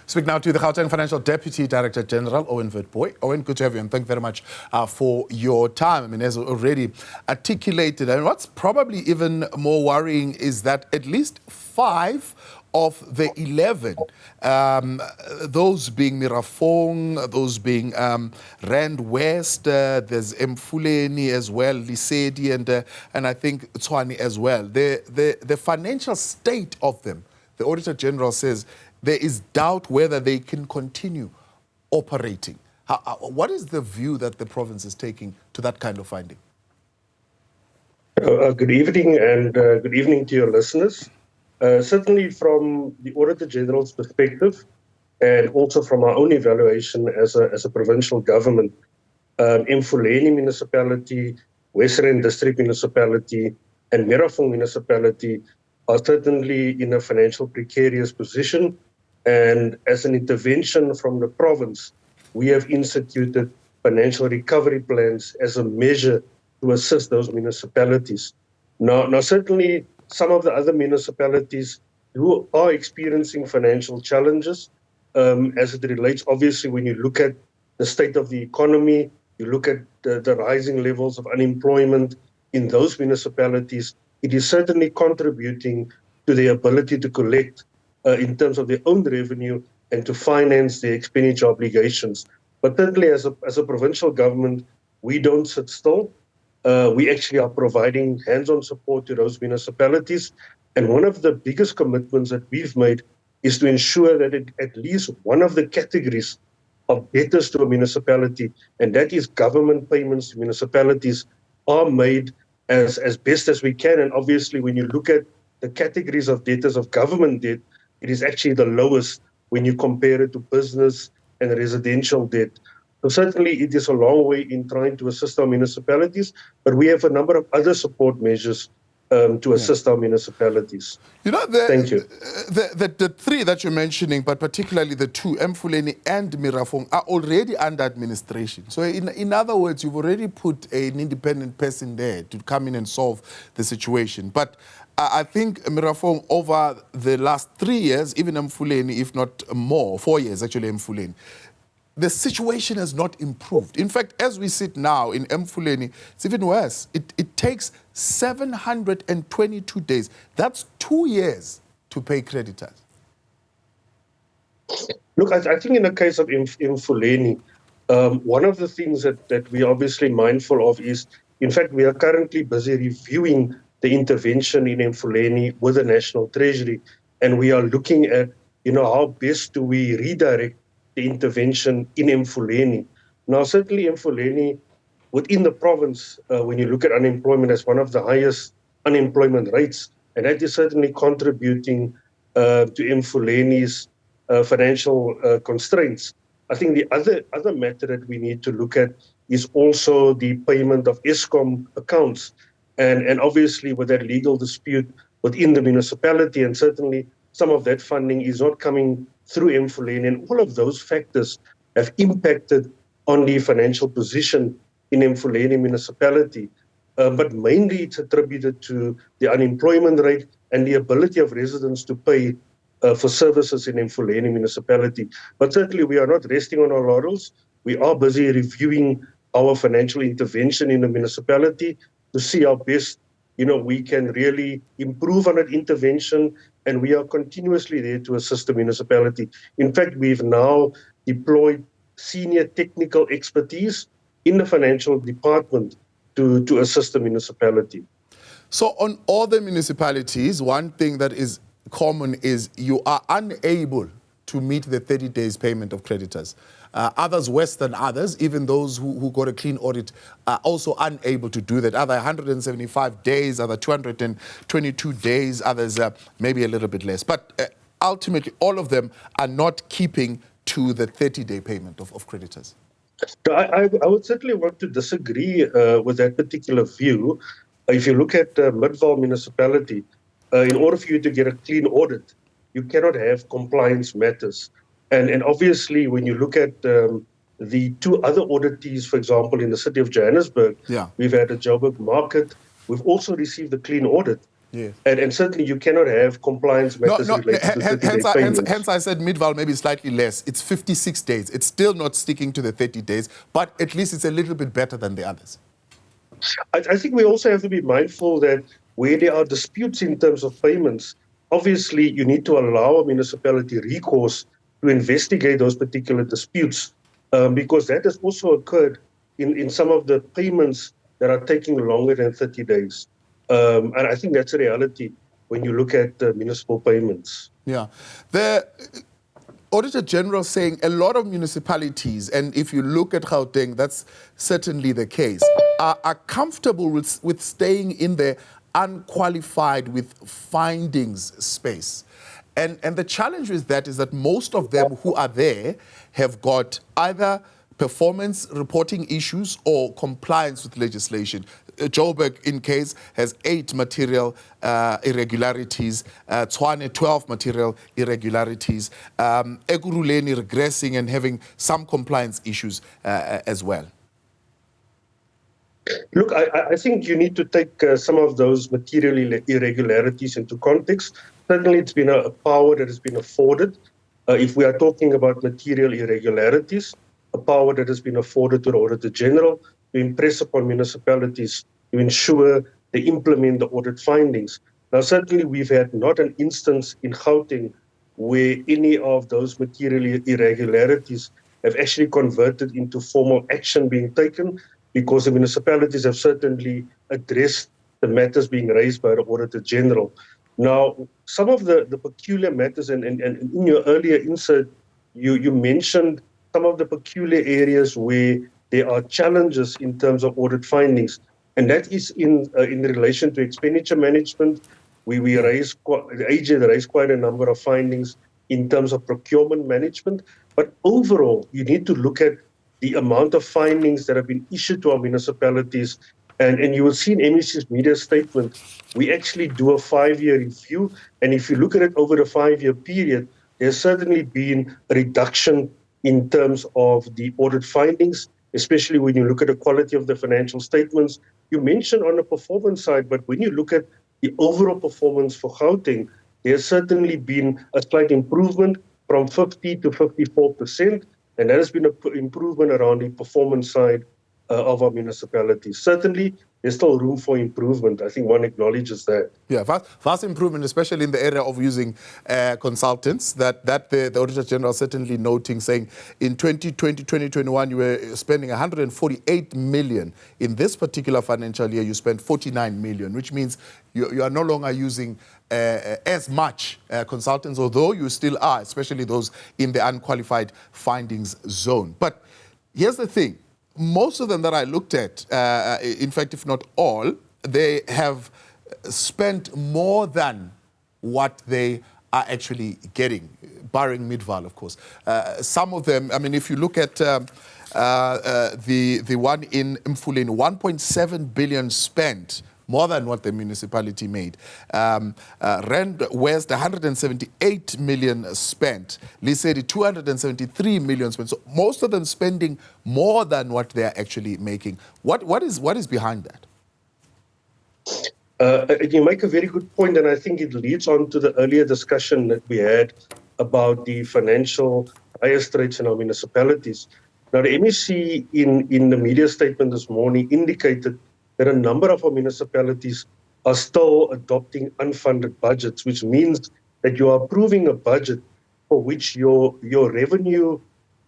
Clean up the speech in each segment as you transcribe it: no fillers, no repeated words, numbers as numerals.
Speak now to the Gauteng Financial Deputy Director General, Owen Witbooi. Owen, good to have you, and thank you very much for your time. I mean, as already articulated, and what's probably even more worrying is that at least 5 of the 11, those being Mirafong, those being Rand West, there's Mfuleni as well, Lisedi, and I think Tshwane as well. The financial state of them, the Auditor-General says there is doubt whether they can continue operating. What is the view that the province is taking to that kind of finding? Good evening, and good evening to your listeners. Certainly from the Auditor-General's perspective, and also from our own evaluation as a provincial government, Mfuleni Municipality, Western District Municipality, and Mirafong Municipality are certainly in a financial precarious position. And as an intervention from the province, we have instituted financial recovery plans as a measure to assist those municipalities. Now certainly, some of the other municipalities who are experiencing financial challenges as it relates, obviously, when you look at the state of the economy, you look at the rising levels of unemployment in those municipalities, it is certainly contributing to their ability to collect in terms of their own revenue and to finance their expenditure obligations. But certainly as a provincial government, we don't sit still. We actually are providing hands-on support to those municipalities. And one of the biggest commitments that we've made is to ensure that at least one of the categories of debtors to a municipality, and that is government payments to municipalities, are made as best as we can. And obviously, when you look at the categories of debtors of government debt, it is actually the lowest when you compare it to business and residential debt. So certainly it is a long way in trying to assist our municipalities, but we have a number of other support measures to assist our municipalities. You know, Thank you. The 3 that you're mentioning, but particularly the 2, Mfuleni and Mirafong, are already under administration. So in other words, you've already put an independent person there to come in and solve the situation. But I think Mirafong, over the last 3 years, even Mfuleni, if not more, 4 years actually, Mfuleni, the situation has not improved. In fact, as we sit now in Mfuleni, it's even worse. It takes 722 days. That's 2 years to pay creditors. Look, I think in the case of Mfuleni, one of the things that we're obviously mindful of is, in fact, we are currently busy reviewing the intervention in Mfuleni with the National Treasury, and we are looking at, how best do we redirect the intervention in Mfuleni. Now, certainly Mfuleni, within the province, when you look at unemployment, as one of the highest unemployment rates, and that is certainly contributing to Mfuleni's financial constraints. I think the other matter that we need to look at is also the payment of Eskom accounts, and obviously with that legal dispute within the municipality, and certainly some of that funding is not coming through Mfuleni, and all of those factors have impacted on the financial position in Mfuleni municipality. But mainly it's attributed to the unemployment rate and the ability of residents to pay for services in Mfuleni municipality. But certainly we are not resting on our laurels. We are busy reviewing our financial intervention in the municipality to see how best we can really improve on that intervention, and we are continuously there to assist the municipality. In fact, we've now deployed senior technical expertise in the financial department to assist the municipality. So on all the municipalities, one thing that is common is you are unable to meet the 30 days payment of creditors. Others worse than others, even those who got a clean audit are also unable to do that. Other 175 days, other 222 days, others maybe a little bit less. But ultimately, all of them are not keeping to the 30-day payment of creditors. I would certainly want to disagree with that particular view. If you look at Witwatersrand municipality, in order for you to get a clean audit, you cannot have compliance matters. And obviously, when you look at the 2 other auditees, for example, in the city of Johannesburg, we've had a Joburg market. We've also received a clean audit. Yes. And certainly you cannot have compliance matters related to 30-day payments. Hence I said Midval maybe slightly less. It's 56 days. It's still not sticking to the 30 days, but at least it's a little bit better than the others. I think we also have to be mindful that where there are disputes in terms of payments, obviously you need to allow a municipality recourse to investigate those particular disputes, because that has also occurred in some of the payments that are taking longer than 30 days. And I think that's a reality when you look at municipal payments. Yeah. The Auditor-General saying a lot of municipalities, and if you look at Gauteng, that's certainly the case, are comfortable with staying in the unqualified with findings space. And the challenge with that is that most of them who are there have got either performance reporting issues or compliance with legislation. Joburg, in case, has 8 material irregularities, Tshwane 12 material irregularities, Ekurhuleni regressing and having some compliance issues as well. Look, I think you need to take some of those material irregularities into context. Certainly, it's been a power that has been afforded. If we are talking about material irregularities, a power that has been afforded to the Auditor-General to impress upon municipalities to ensure they implement the audit findings. Now, certainly, we've had not an instance in Gauteng where any of those material irregularities have actually converted into formal action being taken, because the municipalities have certainly addressed the matters being raised by the Auditor-General. Now, some of the peculiar matters, and in your earlier insert, you mentioned some of the peculiar areas where there are challenges in terms of audit findings, and that is in relation to expenditure management. The AG raised quite a number of findings in terms of procurement management, but overall, you need to look at the amount of findings that have been issued to our municipalities. And you will see in MEC's media statement, we actually do a 5-year review. And if you look at it over the 5-year period, there's certainly been a reduction in terms of the audit findings, especially when you look at the quality of the financial statements. You mentioned on the performance side, but when you look at the overall performance for Gauteng, there's certainly been a slight improvement from 50 to 54%. And that has been an improvement around the performance side of our municipalities. Certainly, there's still room for improvement. I think one acknowledges that. Yeah, vast improvement, especially in the area of using consultants, that the Auditor-General certainly noting, saying in 2020, 2021, you were spending 148 million. In this particular financial year, you spent 49 million, which means you are no longer using as much consultants, although you still are, especially those in the unqualified findings zone. But here's the thing. Most of them that I looked at, in fact, if not all, they have spent more than what they are actually getting, barring Midval, of course. Some of them, I mean, if you look at the one in Mfuleni, 1.7 billion spent, more than what the municipality made. Rand West, 178 million spent. Lisedi, 273 million spent. So most of them spending more than what they're actually making. What is behind that? You make a very good point, and I think it leads on to the earlier discussion that we had about the financial dire straits in our municipalities. Now, the MEC in the media statement this morning indicated that a number of our municipalities are still adopting unfunded budgets, which means that you are approving a budget for which your revenue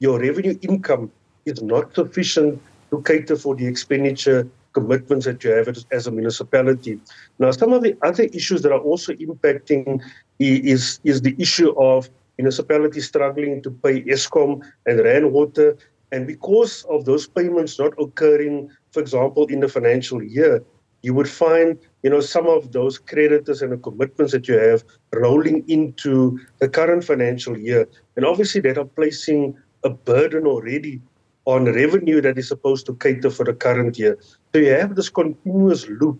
income is not sufficient to cater for the expenditure commitments that you have as a municipality. Now, some of the other issues that are also impacting is the issue of municipalities struggling to pay Eskom and Rand Water. And because of those payments not occurring, for example, in the financial year, you would find, some of those creditors and the commitments that you have rolling into the current financial year. And obviously that are placing a burden already on revenue that is supposed to cater for the current year. So you have this continuous loop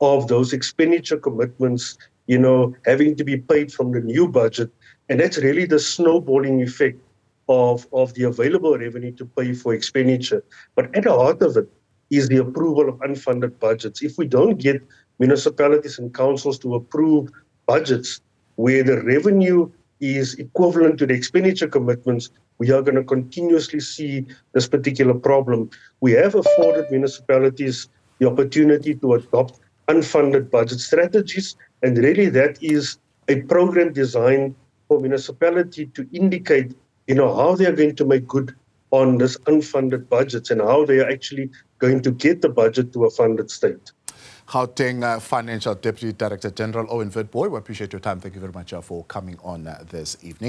of those expenditure commitments, having to be paid from the new budget. And that's really the snowballing effect of the available revenue to pay for expenditure. But at the heart of it is the approval of unfunded budgets. If we don't get municipalities and councils to approve budgets where the revenue is equivalent to the expenditure commitments, we are going to continuously see this particular problem. We have afforded municipalities the opportunity to adopt unfunded budget strategies, and really that is a program designed for municipality to indicate, how they are going to make good on this unfunded budgets and how they are actually going to get the budget to a funded state. Gauteng Financial Deputy Director General Owen Witbooi, we appreciate your time. Thank you very much for coming on this evening.